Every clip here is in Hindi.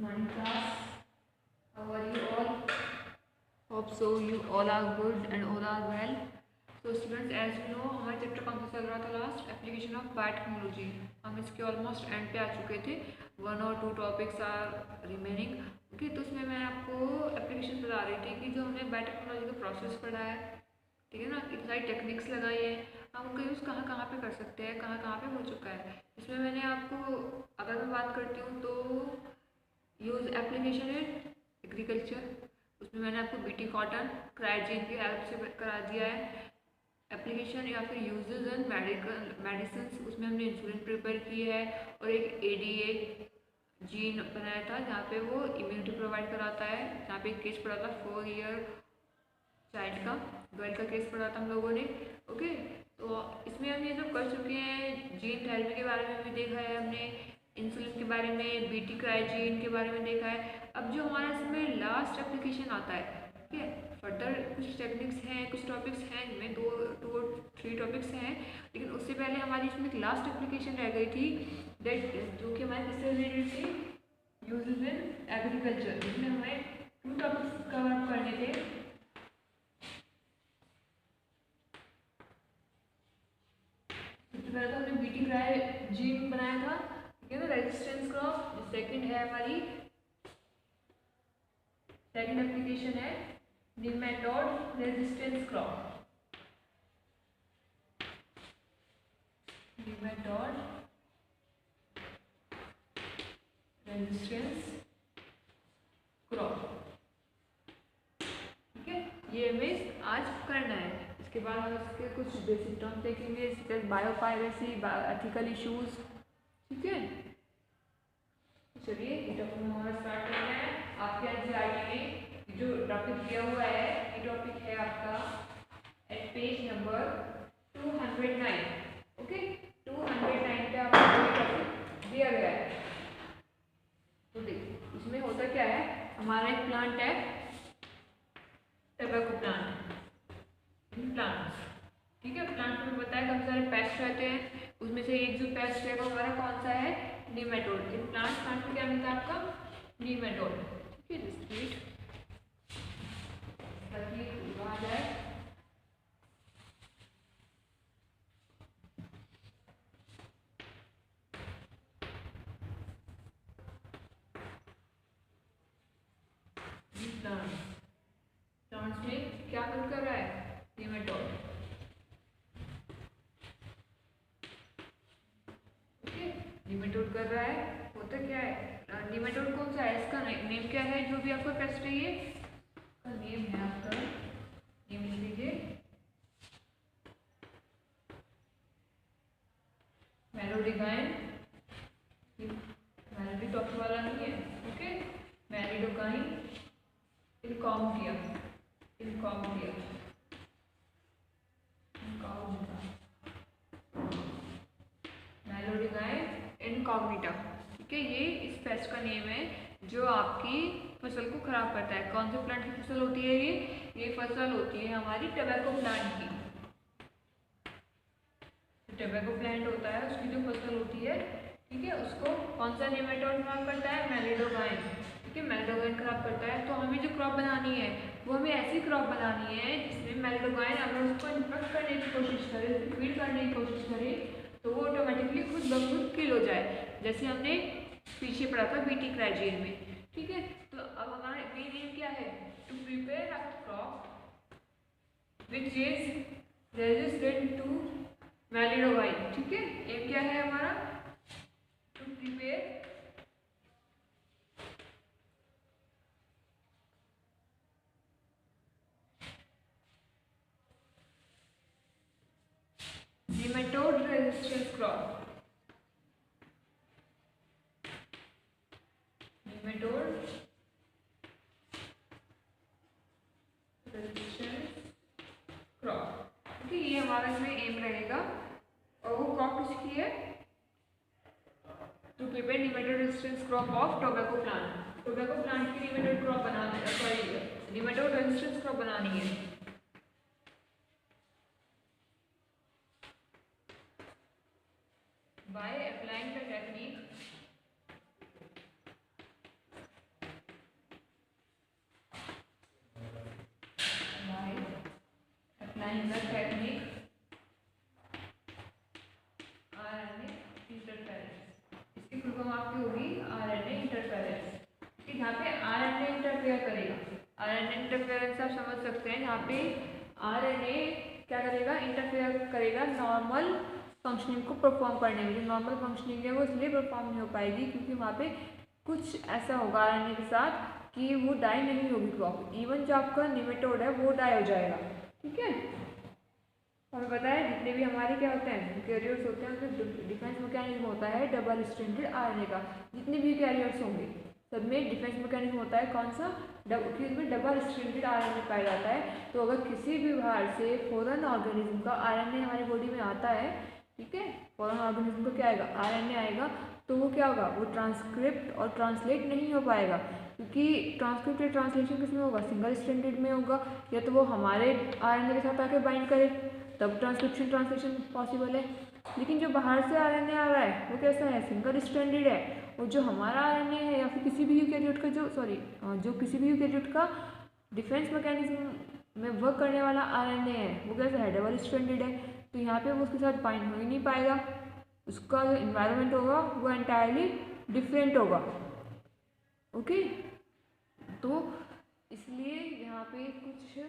morning class. How are you all? Hope so you all are good and all are well. So students, as you know हमारा चैप्टर कौन सा चल रहा था लास्ट, एप्लीकेशन ऑफ बायोटेक्नोलॉजी. हम इसके ऑलमोस्ट एंड पे आ चुके थे. 1 और 2 टॉपिक्स आर रिमेनिंग. ओके, तो उसमें मैं आपको एप्लीकेशन बता रही थी कि जो हमने बायोटेक्नोलॉजी का प्रोसेस पढ़ा है, ठीक है ना, इतनी सारी टेक्निक्स लगाई है, हम उनका यूज़ कहाँ कहाँ पे कर सकते हैं, कहाँ कहाँ पे हो चुका है. इसमें मैंने आपको, अगर मैं बात करती हूँ तो यूज़ एप्लीकेशन इन एग्रीकल्चर, उसमें मैंने आपको बीटी कॉटन क्रायोजेन की हेल्प से करा दिया है. एप्लीकेशन या फिर यूजेस एंड मेडिसिन, उसमें हमने इंसुलिन प्रिपेयर की है और एक एडीए जीन बनाया था जहाँ पे वो इम्यूनिटी प्रोवाइड कराता है. जहाँ पे एक केस पड़ा था 4 ईयर चाइल्ड का, गर्ल का केस पड़ा था हम लोगों ने. ओके, तो इसमें हम ये सब कर चुके हैं. जीन थेरेपी के बारे में भी देखा है हमने, इंसुलिन के बारे में, बीटी क्रायोजेन के बारे में देखा है. अब जो हमारा इसमें लास्ट एप्लीकेशन आता है, ठीक है, फर्दर कुछ टेक्निक्स हैं, कुछ टॉपिक्स हैं, इनमें 2-3 टॉपिक्स हैं, लेकिन उससे पहले हमारी इसमें एक लास्ट एप्लीकेशन रह गई थी दैट, जो कि हमारे किससे रिलेटेड थी, यूजेस इन एग्रीकल्चर. इसमें हमें 2 टॉपिक्स कवर करने थे. सबसे पहले तो हमने बीटी क्रायोजेन बनाया था, ठीक है ना, रेजिस्टेंस क्रॉप. सेकंड है हमारी, सेकंड एप्लीकेशन है nematode resistance crop. Nematode resistance crop, ठीक है, ये हमें आज करना है. इसके बाद हम इसके कुछ बेसिक टर्म्स देखेंगे, जैसे बायोपायरेसी, एथिकल इश्यूज. ठीक है, चलिए ये टॉपिक हमारा स्टार्ट करना है. आपके एनसीईआरटी में जो टॉपिक दिया हुआ है, ये टॉपिक है आपका एट पेज नंबर 209. ओके, 209 पे आपको ये टॉपिक दिया गया है. तो देखिए इसमें होता क्या है, हमारा एक प्लांट है, टबैको प्लांट. प्लांट्स, ठीक है, प्लांट में बताया काफी सारे पेस्ट रहते हैं. उसमें से एक जो पेस्ट है वो हमारा कौन सा है, निमेटोड. इन प्लांट में क्या मिलता है आपका, निमेटोड. ठीक है, रिपीट ताकि आ जाए. प्लांट्स में क्या वर्क कर रहा है, निमेटोड. ओके, निमेटोड कर रहा है. होता क्या है, निमेटोड कौन सा है, इसका नेम क्या है, जो भी आपका पेस्ट है ये का नेम है, आपका नेम लिख लीजिए, मेलोडिगाइन. मेलोडी टॉपिक वाला नहीं है. Okay, meloidogyne incognita, incognita, meloidogyne incognita. ठीक है, ये इस पेस्ट का नेम है जो आपकी फसल को खराब करता है. कौन से प्लांट की फसल होती है ये फसल होती है हमारी टबैको प्लांट की. टबैको प्लांट होता है, उसकी जो फसल होती है, ठीक है, उसको कौन सा नेमेटोड खराब करता है, मेलोडिगाइन. ठीक है, मेलोडिगाइन खराब करता है. तो हमें जो क्रॉप बनानी है वो हमें ऐसी क्रॉप बनानी है जिसमें मेलोडिगाइन अगर उसको इन्फेक्ट करने की कोशिश करे, फीड करने की कोशिश करे, तो वो ऑटोमेटिकली खुद ब खुद किल हो जाए, जैसे हमने पीछे पढ़ा था बीटी क्रायोजेन में. ठीक है, तो अब हमारा मेन एम क्या है, to prepare a crop which is resistant to meloidogyne. ठीक है, एम क्या है हमारा, to prepare nematode resistant crop. Nematode resistant crop. ठीक है, ये हमारा इसमें एम रहेगा. और वो क्रॉप किसकी है, to prepare nematode resistant crop of tobacco plant. Tobacco plant की nematode क्रॉप बनानी है, सॉरी nematode resistant क्रॉप बनानी है. By applying the technique full आपकी होगी आरएनए इंटरफेरेंस। यहाँ पे आरएनए इंटरफेयर करेगा। आरएनए इंटरफेरेंस आप समझ सकते हैं, यहाँ पे आरएनए क्या करेगा, इंटरफेयर करेगा नॉर्मल फंक्शनिंग को परफॉर्म करने में। जो नॉर्मल फंक्शनिंग है वो इसलिए परफॉर्म नहीं हो पाएगी क्योंकि वहाँ पे कुछ ऐसा होगा आरएनए के साथ कि वो डाई नहीं होगी क्रॉप। इवन जो आपका निमेटोड है वो डाई हो जाएगा। ठीक है, हमें पता है जितने भी हमारे क्या होते हैं यूकैरियोट्स होते हैं उसमें डिफेंस मैकेनिज्म होता है डबल स्ट्रैंडेड आरएनए का। जितने भी यूकैरियोट्स होंगे सब में डिफेंस मैकेनिज्म होता है कौन सा, उसमें डबल स्ट्रैंडेड आरएनए पाया जाता है। तो अगर किसी भी बाहर से फॉरेन ऑर्गेनिज्म का आरएनए हमारी बॉडी में आता है, ठीक है, फॉरेन ऑर्गेनिज्म का क्या आएगा, आरएनए आएगा, तो वो क्या होगा, वो ट्रांसक्रिप्ट और ट्रांसलेट नहीं हो पाएगा क्योंकि ट्रांसक्रिप्ट या ट्रांसलेशन किस में होगा, सिंगल स्ट्रैंडेड में होगा। या तो वो हमारे आरएनए के साथ आके बाइंड करे तब ट्रांसक्रिप्शन ट्रांसलेशन पॉसिबल है। लेकिन जो बाहर से आरएनए आ रहा है वो कैसा है, सिंगल स्ट्रैंडेड है। और जो हमारा आरएनए है या फिर किसी भी यूकैरियोट का जो किसी भी यूकैरियोट का डिफेंस मैकेनिज्म में वर्क करने वाला आरएनए है वो कैसा है, डबल स्ट्रैंडेड है। तो यहाँ पे वो उसके साथ बाइंड हो ही नहीं पाएगा। उसका जो इन्वायरमेंट होगा वो एंटायरली डिफरेंट होगा। ओके, तो इसलिए यहाँ पे कुछ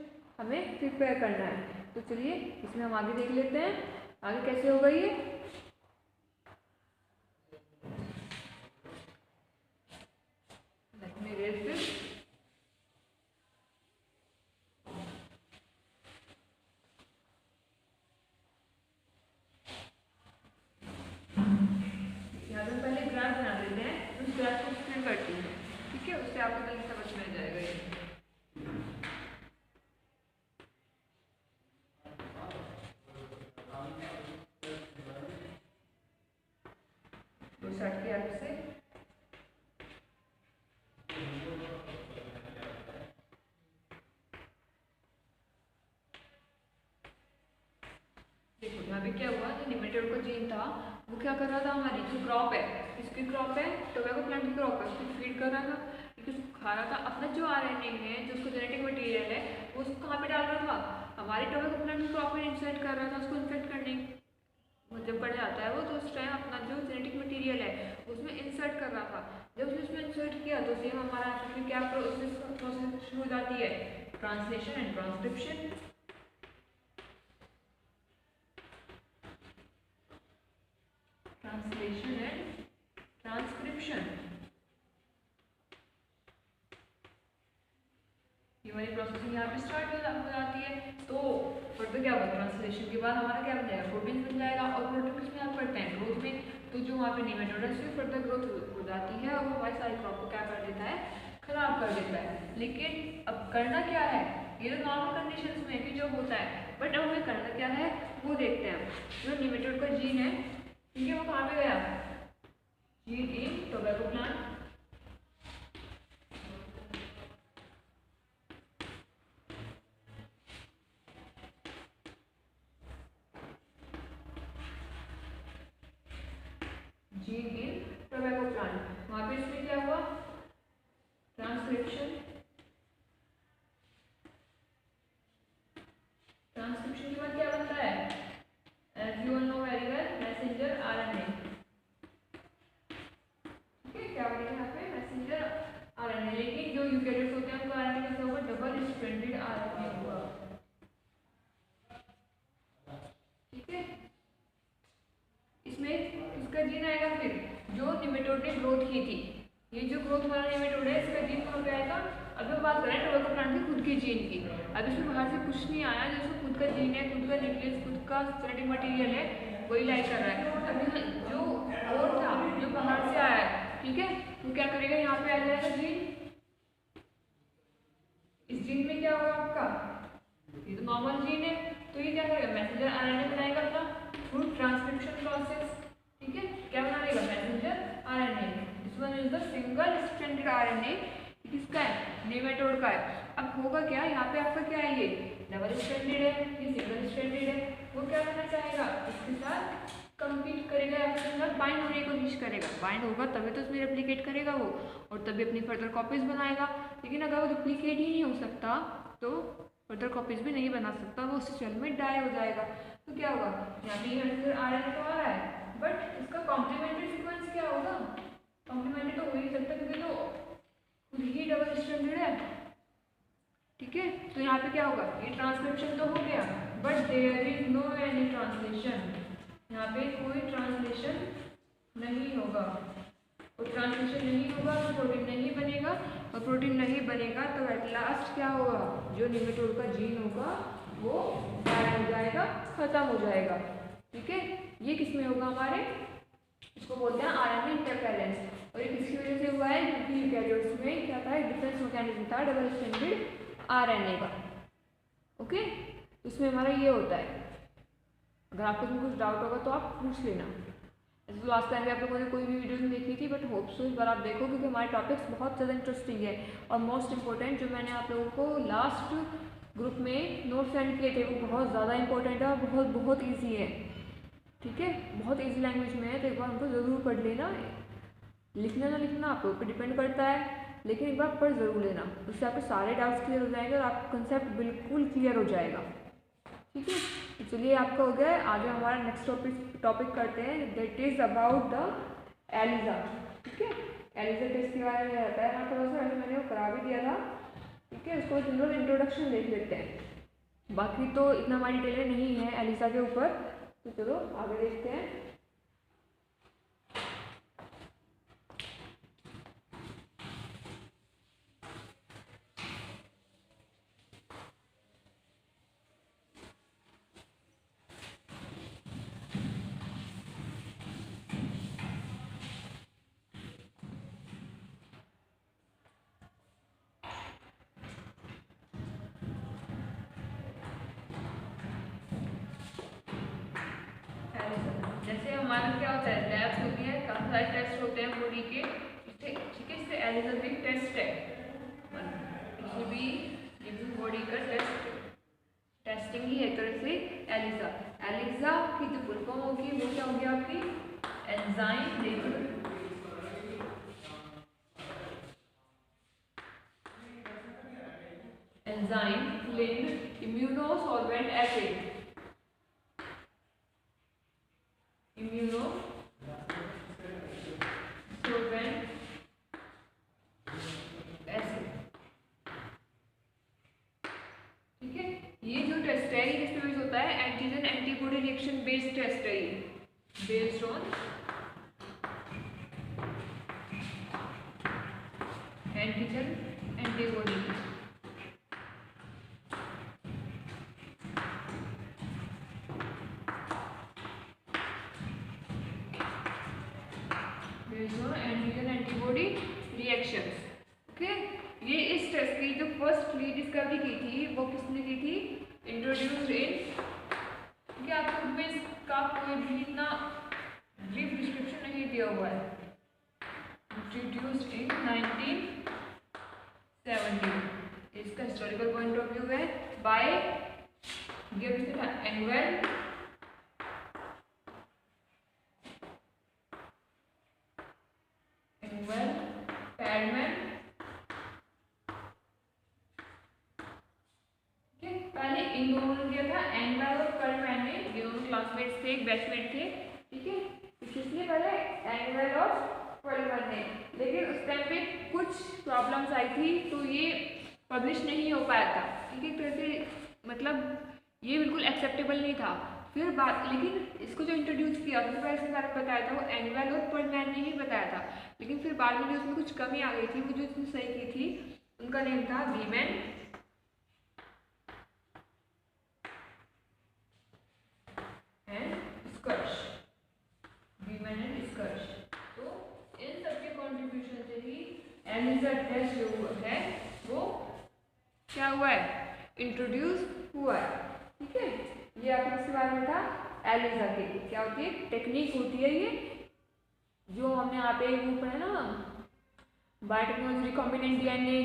हमें प्रिपेयर करना है। तो चलिए इसमें हम आगे देख लेते हैं आगे कैसे होगा ये। Let me erase this. यहाँ पे पहले ग्राफ बना देते हैं, उस ग्राफ को एक्सप्लेन करती हूँ। ठीक है, उससे आपको जल्दी समझ में आ जाएगा ये। स्टार्ट किया से देखो यहाँ पे क्या हुआ, जो निमेटोड का जीन था वो क्या कर रहा था, हमारी जो क्रॉप है, इसकी क्रॉप है टोबैको प्लांट की क्रॉप है, उसको फीड कर रहा था, उसको खा रहा था। अपना जो आरएनए है जो उसको जेनेटिक मटेरियल है वो उसको कहाँ पे डाल रहा था, हमारी टोबैको प्लांट की क्रॉप में इंसर्ट कर रहा था। उसको इंसर्ट करने जब कर जाता है वो तो उस टाइम अपना जो जेनेटिक मटेरियल है उसमें इंसर्ट कर रहा था। जब उसने इंसर्ट किया तो सेम हमारा में क्या प्रोसेस शुरू हो जाती है, translation and transcription. Translation and transcription, ये वाली प्रोसेसिंग यहाँ पे स्टार्ट हो जाती है। तो फर्दर क्या होगा, ट्रांसलेशन के बाद हमारा क्या बन जाएगा, प्रोटीन बन जाएगा। और प्रोटीन किसमें हेल्प करते हैं, ग्रोथ में। तो जो वहाँ पे निमेटोड है फर्दर ग्रोथ हो जाती है और वो हमारी सारी क्रॉप को क्या कर देता है, खराब कर देता है। लेकिन अब करना क्या है, ये तो नॉर्मल कंडीशंस में भी जो होता है, बट अब हमें करना क्या है वो देखते हैं। जो निमेटोड का जीन है, ठीक है, वो कहाँ पे गया, gene in tobacco plant. Gene in tobacco plant, वहाँ पे इसमें क्या हुआ, ट्रांसक्रिप्शन। ट्रांसक्रिप्शन के बाद क्या बनता है, as you know very well, messenger RNA. ठीक है, क्या बनेगा यहाँ पे, मैसेंजर आरएनए। लेकिन जो यूकैरियोट्स होते हैं उनका आरएनए कैसा होगा, डबल स्ट्रैंडेड आरएनए होगा। ठीक है, इसमें इसका जीन आएगा फिर जो निमेटोड ने ग्रोथ की थी। ये जो ग्रोथ वाला निमेटोड है इसका जीन कहाँ पे आएगा। अब हम बात करें टोबैको प्लांट की खुद की जीन की। अब इसमें बाहर से कुछ नहीं आया, जो इसका खुद का जीन है, खुद का न्यूक्लियस, खुद का जेनेटिक मटेरियल है, वही लाई कर रहा है। अभी जो और था जो बाहर से आया है, ठीक है, वो क्या करेगा, यहाँ पे आ जाएगा जीन। इस जीन में क्या होगा आपका, ये तो नॉर्मल जीन है, तो ये क्या करेगा, मैसेंजर आरएनए बनाएगा अपना थ्रू ट्रांसक्रिप्शन प्रोसेस। ठीक है, क्या बना देगा, messenger RNA. This one is the single stranded RNA, किसका है, निमेटोड का है। अब होगा क्या, यहाँ पे आपका क्या है, ये डबल स्ट्रैंडेड है, ये सिंगल स्ट्रैंडेड है। वो क्या करना चाहेगा, इसके साथ कम्पीट करेगा या फिर साथ बाइंड होने की कोशिश करेगा। बाइंड होगा तभी तो उसमें रेप्लिकेट करेगा वो, और तभी अपनी फर्दर कॉपीज बनाएगा। लेकिन अगर वो रेप्लिकेट ही नहीं हो सकता तो फर्दर कॉपीज भी नहीं बना सकता, वो उस सेल में डाई हो जाएगा। तो क्या होगा, यहाँ पे आरएनए तो आ रहा है, बट इसका कॉम्प्लीमेंट्री सीक्वेंस क्या होगा, ट्रांसक्रिप्शन तो हो गया, but there is no any translation, यहाँ पे कोई ट्रांसलेशन नहीं होगा। और ट्रांसलेशन नहीं होगा तो प्रोटीन नहीं बनेगा, और प्रोटीन नहीं बनेगा तो एट लास्ट क्या होगा, जो निमेटोड का जीन होगा वो गायब हो जाएगा, खत्म हो जाएगा। ठीक है, ये किस में होगा हमारे, इसको बोलते हैं आरएनए इंटरफेरेंस। और ये किसकी वजह से हुआ है, क्योंकि यूकैरियोट्स में क्या था, डिफेंस मैकेनिज्म था डबल स्ट्रैंडेड आरएनए का। ओके, इसमें हमारा ये होता है। अगर आपको इसमें कुछ डाउट होगा तो आप पूछ लेना। ऐसे लास्ट टाइम भी आप लोगों ने कोई भी वीडियो नहीं देखी थी, बट होप सो इस बार आप देखो, क्योंकि हमारे टॉपिक्स बहुत ज़्यादा इंटरेस्टिंग है। और मोस्ट इंपॉर्टेंट जो मैंने आप लोगों को लास्ट ग्रुप में नोट सेंड किए थे वो बहुत ज़्यादा इंपॉर्टेंट है और बहुत ईजी है। ठीक है, बहुत ईजी लैंग्वेज में है, तो एक बार उनको ज़रूर पढ़ लेना। लिखना ना लिखना आप लोग पर डिपेंड करता है, लेकिन एक बार पढ़ ज़रूर लेना, उससे आपके सारे डाउट्स क्लियर हो जाएंगे और आपका कंसेप्ट बिल्कुल क्लियर हो जाएगा। ठीक है, तो चलिए आपका हो गया। आगे हमारा नेक्स्ट टॉपिक करते हैं, that is about the ELISA. ठीक है, एलिजा टेस्ट के बारे में रहता है हमारा थोड़ा सा, मैंने वो करा भी दिया था। ठीक है, उसको जनरल इंट्रोडक्शन देख लेते हैं, बाकी तो इतना हमारी डिटेल नहीं है एलिजा के ऊपर, तो चलो आगे देखते हैं। जैसे हमारा क्या होता है, लैब्स होती है, काफी सारे टेस्ट होते हैं बॉडी के। ठीक है, इससे एलिजा भी टेस्ट है, किसी भी लिविंग बॉडी का टेस्टिंग ही है एक तरह से एलिजा। एलिजा की जो फुल फॉर्म होगी वो क्या होगी आपकी, एंजाइम लिंक्ड इम्यूनोसॉल्वेंट एसिड। ठीक है, ये जो टेस्ट है ये किस पे बेस्ड होता है, antigen antibody reaction based test है, ये based on antigen antibody. Antigen antibody reactions. Okay, ये इस टेस्ट की जो फर्स्टली डिस्कवरी की थी वो किसने की थी, इंट्रोड्यूस्ड इन, क्योंकि आपको में इसका कोई भी इतना ब्रीफ डिस्क्रिप्शन नहीं दिया हुआ है, इंट्रोड्यूस्ड इन 1970। इसका हिस्टोरिकल पॉइंट ऑफ व्यू है बाय एंगवेल पैडमैन। पहले इन दोनों ने दिया था, एंगवेल और पैडमैन ने, ये दोनों क्लासमेट्स थे, एक बैचमेट थे। ठीक है, इसलिए पहले एंगवेल और पैडमैन ने, लेकिन उस टाइम पे कुछ प्रॉब्लम्स आई थी तो ये पब्लिश नहीं हो पाया था। ठीक है, तो ऐसे मतलब ये बिल्कुल एक्सेप्टेबल नहीं था। फिर बात, लेकिन इसको जो इंट्रोड्यूस किया उसके पहले इसके बारे में बताया था वो एंगवेल और पैडमैन ने ही बताया था, लेकिन फिर बाद में जो उसमें कुछ कमी आ गई थी, वो जो उसने सही की थी उनका नेम था वीमैन एंड स्कर्श। वीमैन एंड स्कर्श, तो इन सबके कॉन्ट्रीब्यूशन से ही एलिजा टेस्ट जो है वो क्या हुआ है, इंट्रोड्यूस हुआ है। ठीक है, ये आपको इसके बारे में था एलिजा की क्या होती है, टेक्निक होती है ये, जो हमने यहाँ पे वो पढ़ा ना बायोटेक्नोलॉजी, रिकॉम्बिनेंट डीएनए,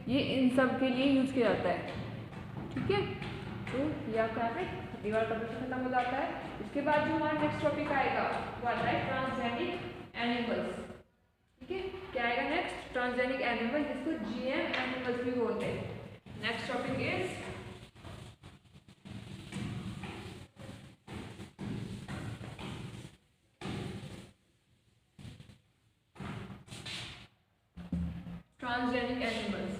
ये इन सब के लिए यूज किया जाता है। ठीक है, तो ये आपका यहाँ पे दीवार टॉपिक खत्म हो जाता है। इसके बाद जो हमारा नेक्स्ट टॉपिक आएगा वो आता है ट्रांसजेनिक एनिमल्स। ठीक है, क्या आएगा नेक्स्ट, ट्रांसजेनिक एनिमल, जिसको जीएम एनिमल्स भी बोलते हैं। Next topic is transgenic animals.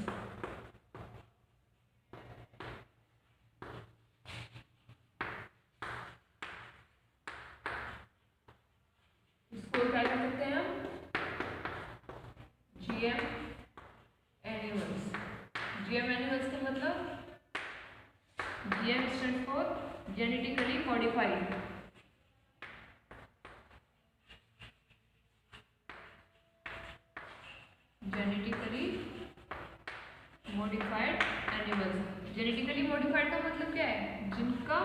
GM animals. GM animals का मतलब GM stand for genetically modified. Genetically modified animals. Genetically modified का मतलब क्या है? जिनका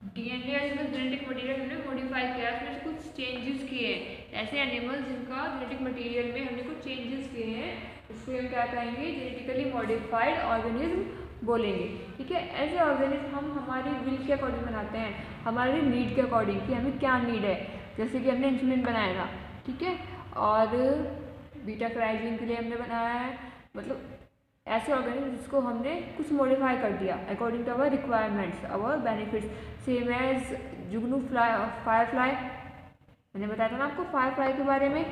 डीएनए या जिनका जेनेटिक मटेरियल हमने मॉडिफाई किया, उसमें से कुछ चेंजेस किए हैं। ऐसे एनिमल्स जिनका जेनेटिक मटेरियल में हमने कुछ चेंजेस किए हैं, उसको हम क्या कहेंगे? जेनेटिकली मॉडिफाइड ऑर्गेनिज्म बोलेंगे। ठीक है, ऐसे ऑर्गेनिज्म हम हमारी विल के अकॉर्डिंग बनाते हैं, हमारी नीड के अकॉर्डिंग कि हमें क्या नीड है। जैसे कि हमने इंसुलिन बनाया था, ठीक है, और बीटा कैरोटीन के लिए हमने बनाया है, मतलब ऐसे ऑर्गेनिज्म जिसको हमने कुछ मॉडिफाई कर दिया according to our requirements, our benefits. Same as जुगनू फायर फ्लाई, मैंने बताया था ना आपको फायर फ्लाई के बारे में।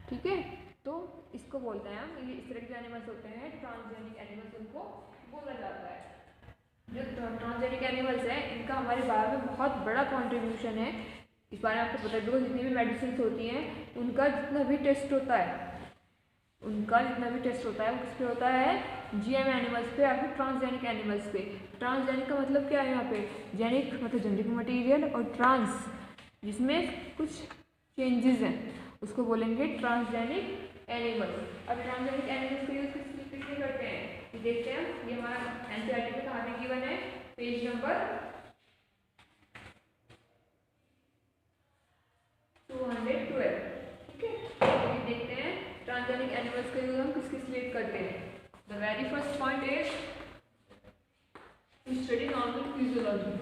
ठीक है, तो इसको बोलते हैं हम, ये इस तरह के एनिमल्स होते हैं ट्रांसजेनिक एनिमल्स, उनको बोला जाता है। जो ट्रांसजेनिक एनिमल्स हैं, इनका हमारे बायो में बहुत बड़ा कॉन्ट्रीब्यूशन है। इस बारे में आपको पता है, जितनी भी मेडिसिन होती हैं उनका जितना भी टेस्ट होता है, वो किस पे होता है? जीएम एनिमल्स पे या फिर ट्रांसजेनिक एनिमल्स पे। ट्रांसजेनिक का मतलब क्या है यहाँ पे? जेनिक मतलब जेनेटिक मटेरियल, और ट्रांस जिसमें कुछ चेंजेस हैं, उसको बोलेंगे ट्रांसजेनिक एनिमल्स। अब ट्रांसजेनिक एनिमल्स का यूज किसके करते हैं ये देखते हैं। ये हमारा एनसीईआरटी में कहाँ पे गिवन है? Page number 212। ठीक है, तो देखते हैं ट्रांसजेनिक एनिमल्स का यूज हम किस लिए करते हैं। The very first point is to study normal physiology.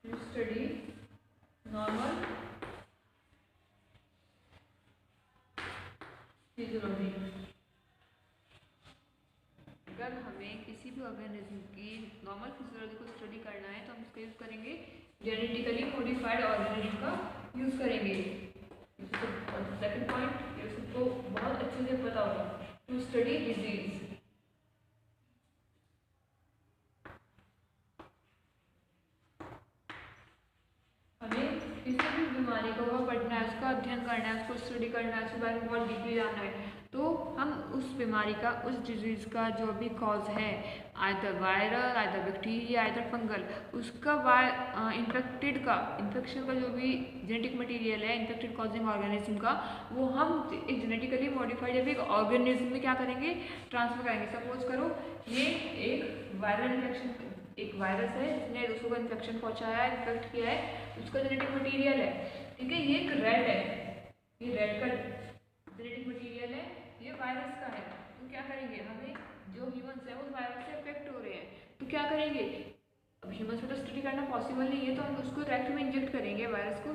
To study normal physiology. अगर हमें किसी भी ऑर्गेनिज्म की नॉर्मल फिजियोलॉजी को स्टडी करना है तो हम इसका यूज करेंगे जेनेटिकली मॉडिफाइड ऑर्गेनिज्म का यूज करेंगे। सेकंड पॉइंट, ये सबको बहुत अच्छे से पता होगा, टू स्टडी डिजीज। हमें किसी भी बीमारी को पढ़ना है, उसका अध्ययन करना है, उसको स्टडी करना है, उसके बारे में बहुत डीपली जानना है, तो हम उस बीमारी का, उस डिजीज़ का जो भी कॉज है, either viral, either bacteria, either fungal, उसका इन्फेक्शन का जो भी जेनेटिक मटेरियल है, इन्फेक्टेड कॉजिंग ऑर्गेनिज्म का, वो हम एक जेनेटिकली मॉडिफाइड या फिर एक ऑर्गेनिज्म में क्या करेंगे? ट्रांसफर करेंगे। सपोज करो ये एक वायरल इन्फेक्शन, एक वायरस है जिसने दूसरों को इन्फेक्शन पहुंचाया है, इन्फेक्ट किया है, उसका जेनेटिक मटेरियल है। ठीक है, ये एक रेड है, ये रेड का जेनेटिक मटेरियल है, ये वायरस का है। तो क्या करेंगे? हमें जो ह्यूमंस है उस वायरस से अफेक्ट हो रहे हैं, तो क्या करेंगे? अब ह्यूमंस में तो स्टडी करना पॉसिबल नहीं है, तो हम उसको रेक्ट में इंजेक्ट करेंगे वायरस को,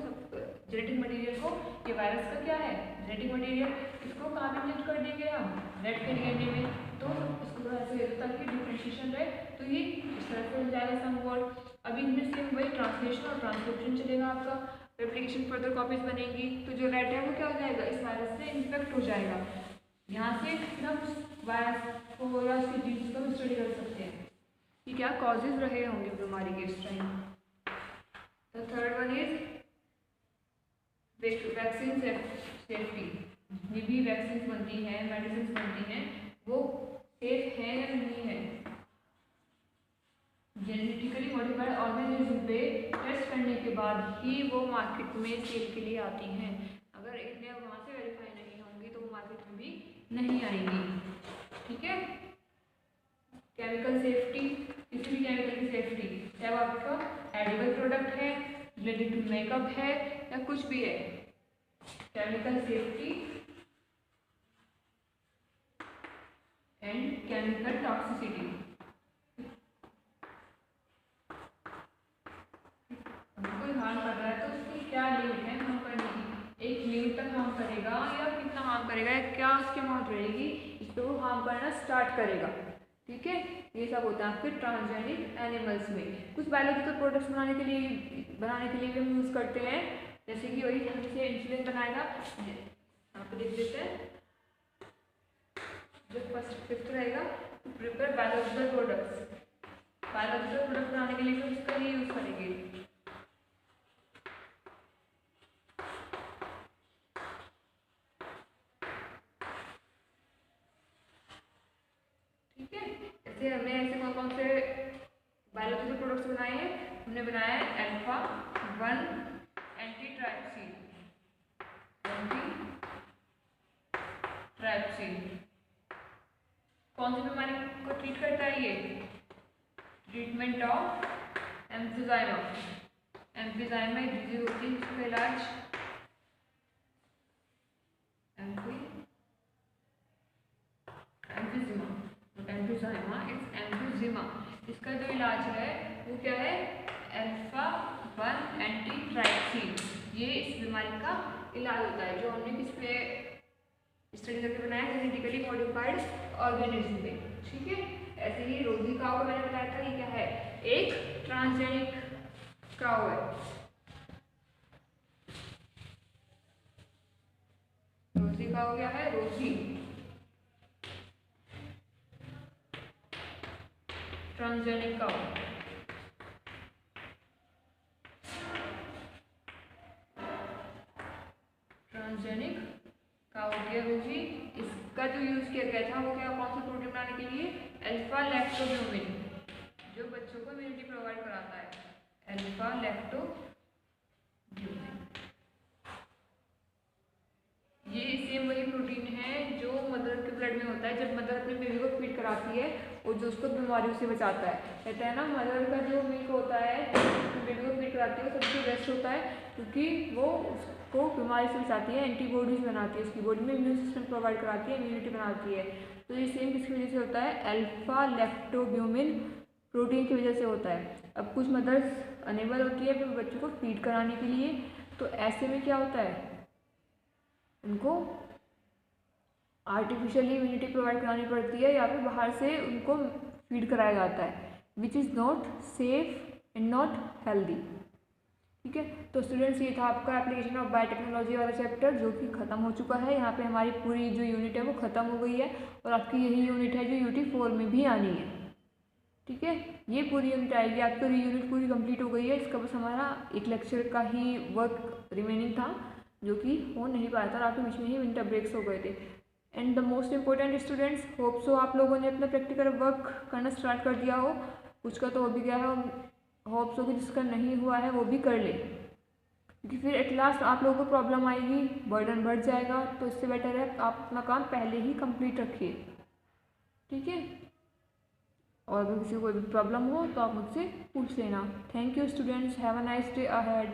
जेनेटिक मटेरियल को। ये वायरस का क्या है? Genetic material. इसको कहाँ पे इंजेक्ट कर देंगे? हम रेड के डीएनए में। तो इसको ऐसे ताकि डिफरेंशिएशन रहे, तो ये इस तरह से हो जाएगा सम वर्ड। अभी इनमें सेम वही ट्रांसलेशन और ट्रांसक्रिप्शन चलेगा आपका, रेप्लिकेशन फर्दर कॉपीज बनेगी। तो जो रेड है वो क्या हो जाएगा? इस वायरस से इन्फेक्ट हो जाएगा। यहाँ से फिर हम वायरस को या उसके जीन्स को स्टडी कर सकते हैं कि क्या कॉजेज रहे होंगे बीमारी के इस time. The third one is vaccine safety. जितनी भी वैक्सीन बनती हैं, मेडिसिन बनती हैं, वो सेफ है या नहीं है? जेनेटिकली मॉडिफाइड ऑर्गेनिज्म पे टेस्ट करने के बाद ही वो मार्केट में सेल के लिए आती हैं। अगर इन्हें वहाँ से वेरीफाई नहीं होंगी तो वो मार्केट में भी नहीं आएंगी। ठीक है, केमिकल सेफ्टी, किसी भी केमिकल की सेफ्टी, चाहे वो आपका एडिबल प्रोडक्ट है, रिलेटेड टू मेकअप है, या कुछ भी है, chemical safety and chemical toxicity. कोई हार्म कर रहा है तो उसकी क्या लिमिट है हार्म करने की? एक लिमिट तक हार्म करेगा या कितना हार्म करेगा, क्या उसकी अमाउंट रहेगी, इस पर वो हार्म करना स्टार्ट करेगा। ठीक है, ये सब होता है फिर ट्रांसजेनिक एनिमल्स में। कुछ बायोलॉजिकल प्रोडक्ट्स बनाने के लिए भी हम यूज़ करते हैं, जैसे कि वही हमसे इंसुलिन बनाएगा। यहाँ पे देख लेते हैं, जो फर्स्ट फिफ्थ रहेगा to prepare biological products. Biological product बनाने के लिए हम इसका ही यूज करेंगे। ठीक है, ऐसे हमने ऐसे कौन कौन से बायोलॉजिकल प्रोडक्ट्स बनाए हैं? हमने बनाया है अल्फा 1 एंटी ट्राइप्सिन, कौन सी बीमारी को ट्रीट करता है ये? Treatment of एम्फिजाइमा। एम्फिजाइमा एक डिजीज होती है जिसका इलाज एम्फिजाइमा इट्स एम्फिजिमा। इसका जो इलाज है वो क्या है? Alpha 1 anti trypsin. ये इस बीमारी का इलाज होता है, जो हमने किस पे स्टडी करके बनाया? जेनेटिकली मॉडिफाइड ऑर्गेनिज्म पे। ठीक है, ऐसे ही रोजी काऊ को मैंने बताया था, ये क्या है? एक ट्रांसजेनिक काऊ है। रोजी काऊ क्या है? रोजी ट्रांसजेनिक काऊ। ट्रांसजेनिक काऊ के रोजी, इसका जो यूज किया गया था वो क्या? कौन सा प्रोटीन बनाने के लिए? अल्फा लैक्टोब्यूमिन, जो बच्चों को इम्यूनिटी प्रोवाइड कराता है। अल्फा लैक्टोब्यूमिन ये सेम वही प्रोटीन है जो मदर के ब्लड में होता है जब मदर अपने बेबी को फीड कराती है और जो उसको बीमारियों से बचाता है। कहते हैं ना, मदर का जो मिल्क होता है बेबी को फीड कराती है वो सबसे बेस्ट होता है, क्योंकि वो उसको बीमारी से बचाती है, एंटीबॉडीज बनाती है, उसकी बॉडी में इम्यून सिस्टम प्रोवाइड कराती है, इम्यूनिटी बनाती है। तो ये सेम किसकी वजह से होता है? अल्फा लैक्टोब्यूमिन प्रोटीन की वजह से होता है। अब कुछ मदर्स अनेबल होती है अपने बच्चों को फीड कराने के लिए, तो ऐसे में क्या होता है? उनको आर्टिफिशियली इम्यूनिटी प्रोवाइड करानी पड़ती है या फिर बाहर से उनको फीड कराया जाता है, which is not safe and not healthy. ठीक है, तो स्टूडेंट्स ये था आपका एप्लीकेशन ऑफ बायोटेक्नोलॉजी वाला चैप्टर, जो कि खत्म हो चुका है। यहाँ पे हमारी पूरी जो यूनिट है वो खत्म हो गई है और आपकी यही यूनिट है जो UT 4 में भी आनी है। ठीक है, ये पूरी यूनिट आएगी आपकी, यूनिट पूरी कंप्लीट हो गई है। इसका बस हमारा एक लेक्चर का ही वर्क रिमेनिंग था जो कि हो नहीं पाया था और आपके बीच में ही विंटर ब्रेक्स हो गए थे। And the most important students, hope so आप लोगों ने अपना प्रैक्टिकल वर्क करना स्टार्ट कर दिया हो। कुछ का तो हो भी गया है, होप सो कि जिसका नहीं हुआ है वो भी कर ले, क्योंकि फिर एट लास्ट आप लोगों को प्रॉब्लम आएगी, बर्डन बढ़ जाएगा। तो इससे बेटर है आप अपना काम पहले ही कंप्लीट रखिए। ठीक है, और अगर किसी को कोई भी प्रॉब्लम हो तो आप मुझसे पूछ लेना। Thank you students, have a nice day ahead.